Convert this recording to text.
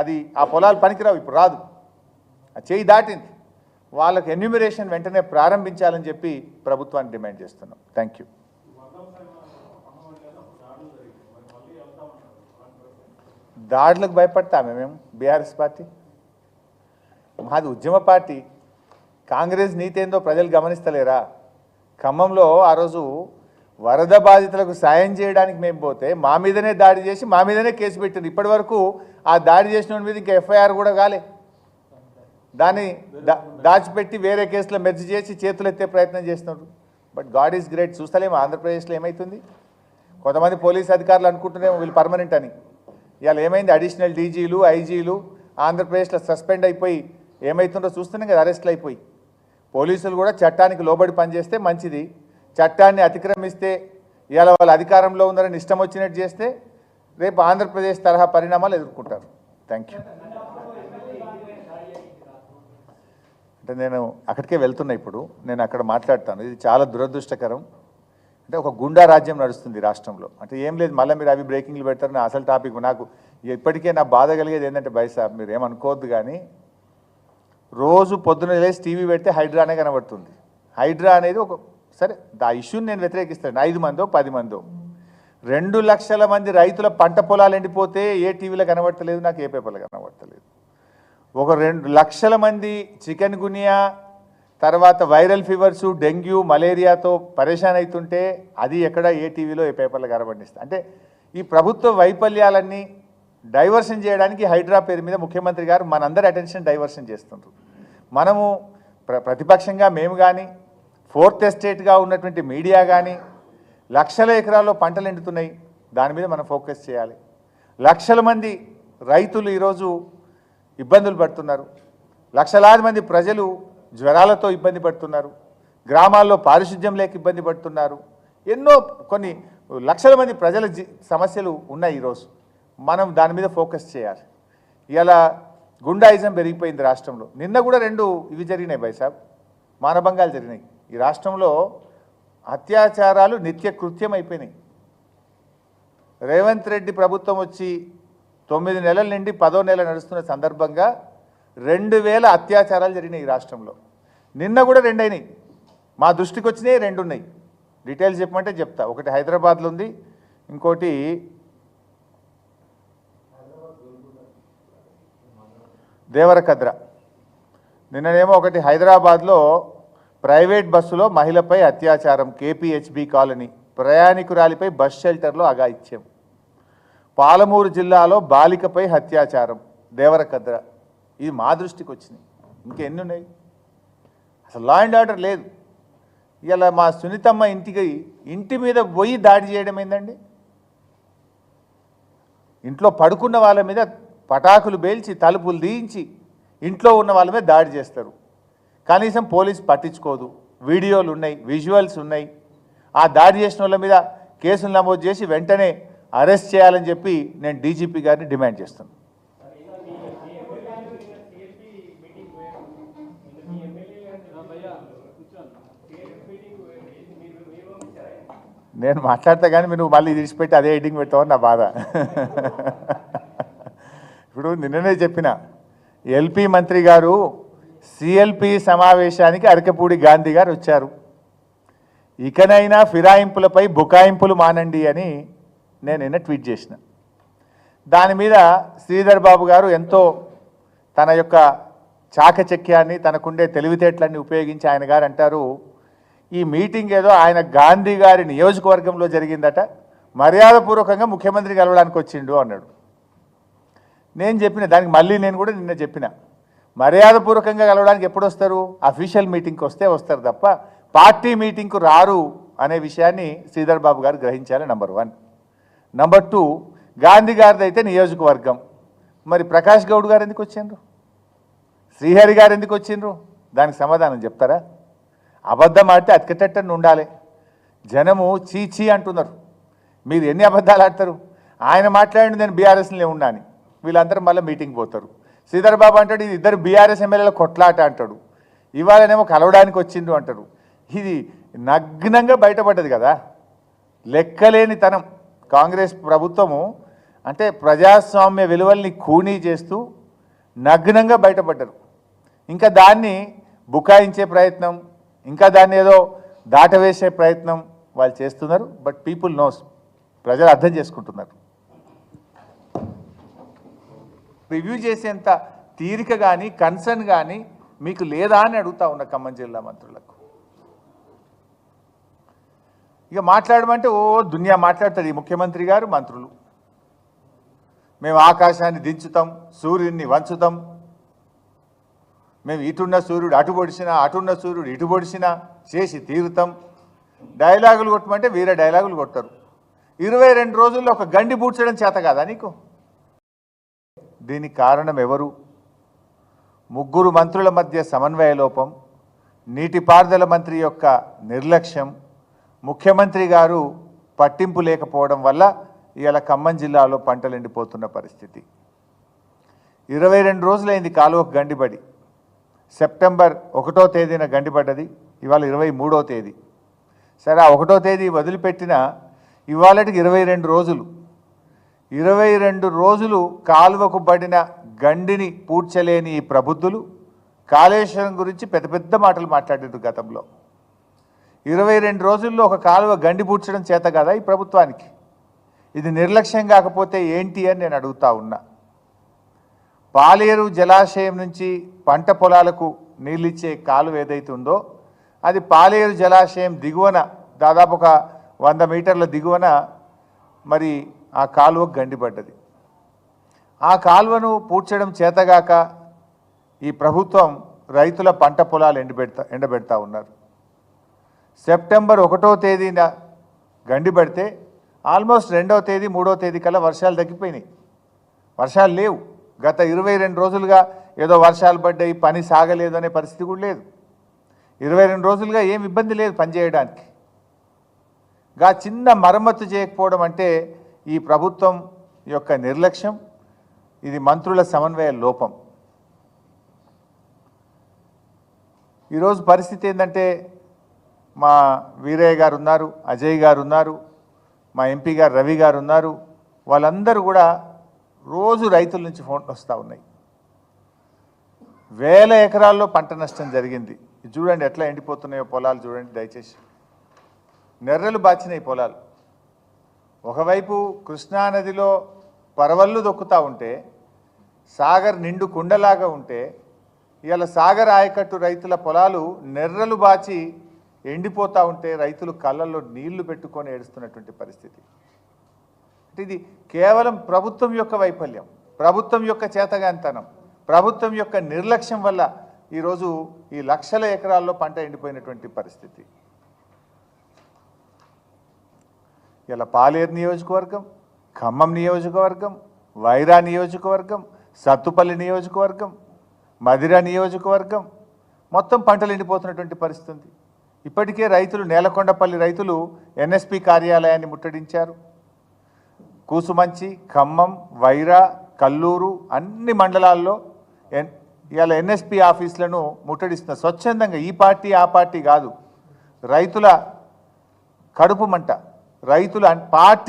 అది ఆ పొలాలు పనికిరావు, ఇప్పుడు రాదు, చేయి దాటింది. వాళ్ళకు ఎన్యూమరేషన్ వెంటనే ప్రారంభించాలని చెప్పి ప్రభుత్వాన్ని డిమాండ్ చేస్తున్నాం. Thank you. దాడులకు భయపడతామే మేము? బీఆర్ఎస్ పార్టీ మాది ఉద్యమ పార్టీ. కాంగ్రెస్ నీతి ఏందో ప్రజలు గమనిస్తలేరా? ఖమ్మంలో ఆ రోజు వరద బాధితులకు సాయం చేయడానికి మేము పోతే మా మీదనే దాడి చేసి మా మీదనే కేసు పెట్టింది. ఇప్పటి వరకు ఆ దాడి చేసిన మీద ఇంకా ఎఫ్ఐఆర్ కూడా కాలే. దాన్ని దాచిపెట్టి వేరే కేసులో మెర్జ్ చేసి చేతులు ఎత్తే ప్రయత్నం చేస్తున్నారు. But God is great. చూస్తలేము ఆంధ్రప్రదేశ్లో ఏమవుతుంది. కొంతమంది పోలీస్ అధికారులు అనుకుంటున్నాము వీళ్ళు పర్మనెంట్ అని. ఇవాళ ఏమైంది? అడిషనల్ డీజీలు ఐజీలు ఆంధ్రప్రదేశ్లో సస్పెండ్ అయిపోయి ఏమవుతుందో చూస్తున్నాం కదా, అరెస్టులు అయిపోయి. పోలీసులు కూడా చట్టానికి లోబడి పనిచేస్తే మంచిది. చట్టాన్ని అతిక్రమిస్తే ఇవాళ వాళ్ళు అధికారంలో ఉన్నారని ఇష్టం వచ్చినట్టు చేస్తే రేపు ఆంధ్రప్రదేశ్ తరహా పరిణామాలు ఎదుర్కొంటారు. Thank you. అంటే నేను అక్కడికే వెళ్తున్నా. ఇప్పుడు నేను అక్కడ మాట్లాడతాను. ఇది చాలా దురదృష్టకరం. అంటే ఒక గుండా రాజ్యం నడుస్తుంది రాష్ట్రంలో. అంటే ఏం లేదు, మళ్ళీ మీరు అవి బ్రేకింగ్లు పెడతారు. నా అసలు టాపిక్ నాకు ఇప్పటికే నా బాధ కలిగేది ఏంటంటే బై సాబ్ మీరు ఏమనుకోవద్దు కానీ రోజు పొద్దున లేచి టీవీ పెడితే హైడ్రా అనే కనబడుతుంది. హైడ్రా అనేది ఒక సరే ఆ ఇష్యూని నేను వ్యతిరేకిస్తాను. 5 మందో 10 మందో 2 లక్షల మంది రైతుల పంట పొలాలు ఎండిపోతే ఏ టీవీలో కనబడతలేదు, నాకు ఏ పేపర్లో కనబడతలేదు. ఒక 2 లక్షల మంది చికెన్ గునియా తర్వాత వైరల్ ఫీవర్సు డెంగ్యూ మలేరియాతో పరేషాన్ అవుతుంటే అది ఎక్కడ ఏ టీవీలో ఏ పేపర్లో కనబడిస్తా. అంటే ఈ ప్రభుత్వ వైఫల్యాలన్నీ డైవర్షన్ చేయడానికి హైడ్రా పేరు మీద ముఖ్యమంత్రి గారు మనందరి అటెన్షన్ డైవర్షన్ చేస్తుంటారు. మనము ప్రతిపక్షంగా మేము కానీ ఫోర్త్ ఎస్టేట్గా ఉన్నటువంటి మీడియా కానీ లక్షల ఎకరాల్లో పంటలు ఎండుతున్నాయి, దాని మీద మనం ఫోకస్ చేయాలి. లక్షల మంది రైతులు ఈరోజు ఇబ్బందులు పడుతున్నారు. లక్షలాది మంది ప్రజలు జ్వరాలతో ఇబ్బంది పడుతున్నారు. గ్రామాల్లో పారిశుద్ధ్యం లేక ఇబ్బంది పడుతున్నారు. ఎన్నో కొన్ని లక్షల మంది ప్రజల సమస్యలు ఉన్నాయి. ఈరోజు మనం దాని మీద ఫోకస్ చేయాలి. ఇలా గుండాయిజం పెరిగిపోయింది రాష్ట్రంలో. నిన్న కూడా 2 ఇవి జరిగినాయి బైసాబ్, మానభంగాలు జరిగినాయి. ఈ రాష్ట్రంలో అత్యాచారాలు నిత్య కృత్యం అయిపోయినాయి. రేవంత్ రెడ్డి ప్రభుత్వం వచ్చి 9 నెలల నుండి 10వ నెల నడుస్తున్న సందర్భంగా 2000 అత్యాచారాలు జరిగినాయి ఈ రాష్ట్రంలో. నిన్న కూడా 2 అయినాయి. మా దృష్టికి వచ్చినాయి 2 ఉన్నాయి. డీటెయిల్స్ చెప్పమంటే చెప్తా. ఒకటి హైదరాబాద్లో ఉంది, ఇంకోటి దేవరకద్ర. నిన్ననేమో ఒకటి హైదరాబాద్లో ప్రైవేట్ బస్సులో మహిళపై అత్యాచారం, కేపీహెచ్బి కాలనీ, ప్రయాణికురాలిపై బస్ షెల్టర్లో అఘాయిత్యం. పాలమూరు జిల్లాలో బాలికపై అత్యాచారం, దేవరకద్ర. ఇది మా దృష్టికి వచ్చినాయి. ఇంకెన్ని ఉన్నాయి? అసలు లా అండ్ ఆర్డర్ లేదు. ఇలా మా సునీతమ్మ ఇంటి మీద పోయి దాడి చేయడం ఏందండి? ఇంట్లో పడుకున్న వాళ్ళ మీద పటాకులు పేల్చి తలుపులు తీయించి ఇంట్లో ఉన్న వాళ్ళ మీద దాడి చేస్తారు. కనీసం పోలీస్ పట్టించుకోదు. వీడియోలు ఉన్నాయి, విజువల్స్ ఉన్నాయి. ఆ దాడి చేసిన వాళ్ళ మీద కేసులు నమోదు చేసి వెంటనే అరెస్ట్ చేయాలని చెప్పి నేను డీజీపీ గారిని డిమాండ్ చేస్తున్నాను. నేను మాట్లాడతా కానీ నువ్వు మళ్ళీ విడిచిపెట్టి అదే ఎడిటింగ్ పెట్టావని నా బాధ. ఇప్పుడు నిన్ననే చెప్పిన ఎల్పీ మంత్రి గారు సిఎల్పి సమావేశానికి అరకపూడి గాంధీ గారు వచ్చారు. ఇకనైనా ఫిరాయింపులపై బుకాయింపులు మానండి అని నేను నిన్న ట్వీట్ చేసిన. దాని మీద శ్రీధర్ బాబు గారు ఎంతో తన యొక్క చాకచక్యాన్ని తనకుండే తెలివితేటలన్నీ ఉపయోగించి ఆయన గారు అంటారు, ఈ మీటింగ్ ఏదో ఆయన గాంధీ గారి నియోజకవర్గంలో జరిగిందట, మర్యాదపూర్వకంగా ముఖ్యమంత్రి కలవడానికి వచ్చిండు అన్నాడు. నేను చెప్పిన దానికి మళ్ళీ నేను కూడా నిన్న చెప్పిన, మర్యాదపూర్వకంగా కలవడానికి ఎప్పుడు వస్తారు? అఫీషియల్ మీటింగ్కి వస్తే వస్తారు తప్ప పార్టీ మీటింగ్కు రారు అనే విషయాన్ని శ్రీధర్ బాబు గారు గ్రహించాలి. నంబర్ 1. నంబర్ 2, గాంధీ గారిది అయితే నియోజకవర్గం, మరి ప్రకాష్ గౌడ్ గారు ఎందుకు వచ్చిండ్రు? శ్రీహరి గారు ఎందుకు వచ్చిండ్రు? దానికి సమాధానం చెప్తారా? అబద్ధం ఆడితే అతికట్టని ఉండాలి. జనము చీ అంటున్నారు. మీరు ఎన్ని అబద్ధాలు ఆడతారు? ఆయన మాట్లాడి నేను బీఆర్ఎస్లో ఉన్నా అని, వీళ్ళందరూ మళ్ళీ మీటింగ్ పోతారు. శ్రీధర్ బాబు అంటాడు ఇది ఇద్దరు బీఆర్ఎస్ ఎమ్మెల్యేల కొట్లాట అంటాడు. ఇవాళనేమో కలవడానికి వచ్చిండు అంటాడు. ఇది నగ్నంగా బయటపడ్డది కదా. లెక్కలేని తనం. కాంగ్రెస్ ప్రభుత్వము అంటే ప్రజాస్వామ్య విలువల్ని ఖూనీ చేస్తూ నగ్నంగా బయటపడ్డారు. ఇంకా దాన్ని బుకాయించే ప్రయత్నం, ఇంకా దాన్ని ఏదో దాటవేసే ప్రయత్నం వాళ్ళు చేస్తున్నారు. బట్ పీపుల్ నోస్, ప్రజలు అర్థం చేసుకుంటున్నారు. రివ్యూ చేసేంత తీరిక కానీ కన్సర్న్ కానీ మీకు లేదా అని అడుగుతా ఉన్న ఖమ్మం జిల్లా మంత్రులకు. ఇక మాట్లాడమంటే ఓ దునియా మాట్లాడతాడు ఈ ముఖ్యమంత్రి గారు, మంత్రులు. మేము ఆకాశాన్ని దించుతాం, సూర్యుడిని వంచుతాం, మేము ఇటున్న సూర్యుడు అటు పొడిచినా, అటున్న సూర్యుడు ఇటు పొడిచినా చేసి తీరుతాం. డైలాగులు కొట్టమంటే వీరే డైలాగులు కొడతారు. 22 రోజుల్లో ఒక గండి పూడ్చడం చేత కాదా నీకు? దీనికి కారణం ఎవరు? 3 మంత్రుల మధ్య సమన్వయ లోపం, నీటిపారుదల మంత్రి యొక్క నిర్లక్ష్యం, ముఖ్యమంత్రి గారు పట్టింపు లేకపోవడం వల్ల ఇవాళ ఖమ్మం జిల్లాలో పంటలు ఎండిపోతున్న పరిస్థితి. 22 రోజులైంది కాలువకు గండిపడి. సెప్టెంబర్ 1వ తేదీన గండిపడ్డది, ఇవాళ 23వ తేదీ. సరే, ఆ 1వ తేదీ వదిలిపెట్టిన ఇవాళకి 22 రోజులు. 22 రోజులు కాలువకు పడిన గండిని పూడ్చలేని ఈ ప్రబుద్ధులు కాళేశ్వరం గురించి పెద్ద పెద్ద మాటలు మాట్లాడారు గతంలో. 22 రోజుల్లో ఒక కాలువ గండి పూడ్చడం చేత కదా ఈ ప్రభుత్వానికి? ఇది నిర్లక్ష్యం కాకపోతే ఏంటి అని నేను అడుగుతా ఉన్నా. పాలేరు జలాశయం నుంచి పంట పొలాలకు నీళ్ళిచ్చే కాలువ ఏదైతే ఉందో అది పాలేరు జలాశయం దిగువన దాదాపు ఒక 100 మీటర్ల దిగువన మరి ఆ కాలువకు గండిపడ్డది. ఆ కాలువను పూడ్చడం చేతగాక ఈ ప్రభుత్వం రైతుల పంట పొలాలు ఎండబెడతా ఉన్నారు. సెప్టెంబర్ 1వ తేదీన గండిపడితే ఆల్మోస్ట్ 2వ తేదీ 3వ తేదీ కల్లా వర్షాలు తగ్గిపోయినాయి. వర్షాలు లేవు. గత 22 రోజులుగా ఏదో వర్షాలు పడ్డాయి, పని సాగలేదు అనే పరిస్థితి కూడా లేదు. 22 రోజులుగా ఏం ఇబ్బంది లేదు పనిచేయడానికి. చిన్న మరమ్మతు చేయకపోవడం అంటే ఈ ప్రభుత్వం యొక్క నిర్లక్ష్యం, ఇది మంత్రుల సమన్వయ లోపం. ఈరోజు పరిస్థితి ఏంటంటే మా వీరయ్య గారు ఉన్నారు, అజయ్ గారు ఉన్నారు, మా ఎంపీ గారు రవి గారు ఉన్నారు. వాళ్ళందరూ కూడా రోజు రైతుల నుంచి ఫోన్లు వస్తూ ఉన్నాయి. వేల ఎకరాల్లో పంట నష్టం జరిగింది. చూడండి ఎట్లా ఎండిపోతున్నాయో పొలాలు చూడండి దయచేసి. నెర్రలు బాచినాయి పొలాలు. ఒకవైపు కృష్ణానదిలో పరవళ్ళు దొక్కుతూ ఉంటే, సాగర్ నిండు కుండలాగా ఉంటే, ఇవాళ సాగర్ ఆయకట్టు రైతుల పొలాలు నెర్రలు బాచి ఎండిపోతూ ఉంటే రైతులు కళ్ళల్లో నీళ్లు పెట్టుకొని ఏడుస్తున్నటువంటి పరిస్థితి. అంటే ఇది కేవలం ప్రభుత్వం యొక్క వైఫల్యం, ప్రభుత్వం యొక్క చేతగాంతనం, ప్రభుత్వం యొక్క నిర్లక్ష్యం వల్ల ఈరోజు ఈ లక్షల ఎకరాల్లో పంట ఎండిపోయినటువంటి పరిస్థితి. ఇలా పాలేరు నియోజకవర్గం, ఖమ్మం నియోజకవర్గం, వైరా నియోజకవర్గం, సత్తుపల్లి నియోజకవర్గం, మదిర నియోజకవర్గం మొత్తం పంటలు ఎండిపోతున్నటువంటి పరిస్థితి. ఇప్పటికే రైతులు, నేలకొండపల్లి రైతులు ఎన్ఎస్పి కార్యాలయాన్ని ముట్టడించారు. కూసుమంచి, ఖమ్మం, వైరా, కల్లూరు అన్ని మండలాల్లో ఇవాళ ఎన్ఎస్పి ఆఫీసులను ముట్టడిస్తున్నారు స్వచ్ఛందంగా. ఈ పార్టీ ఆ పార్టీ కాదు, రైతుల కడుపు మంట, రైతుల పార్టీ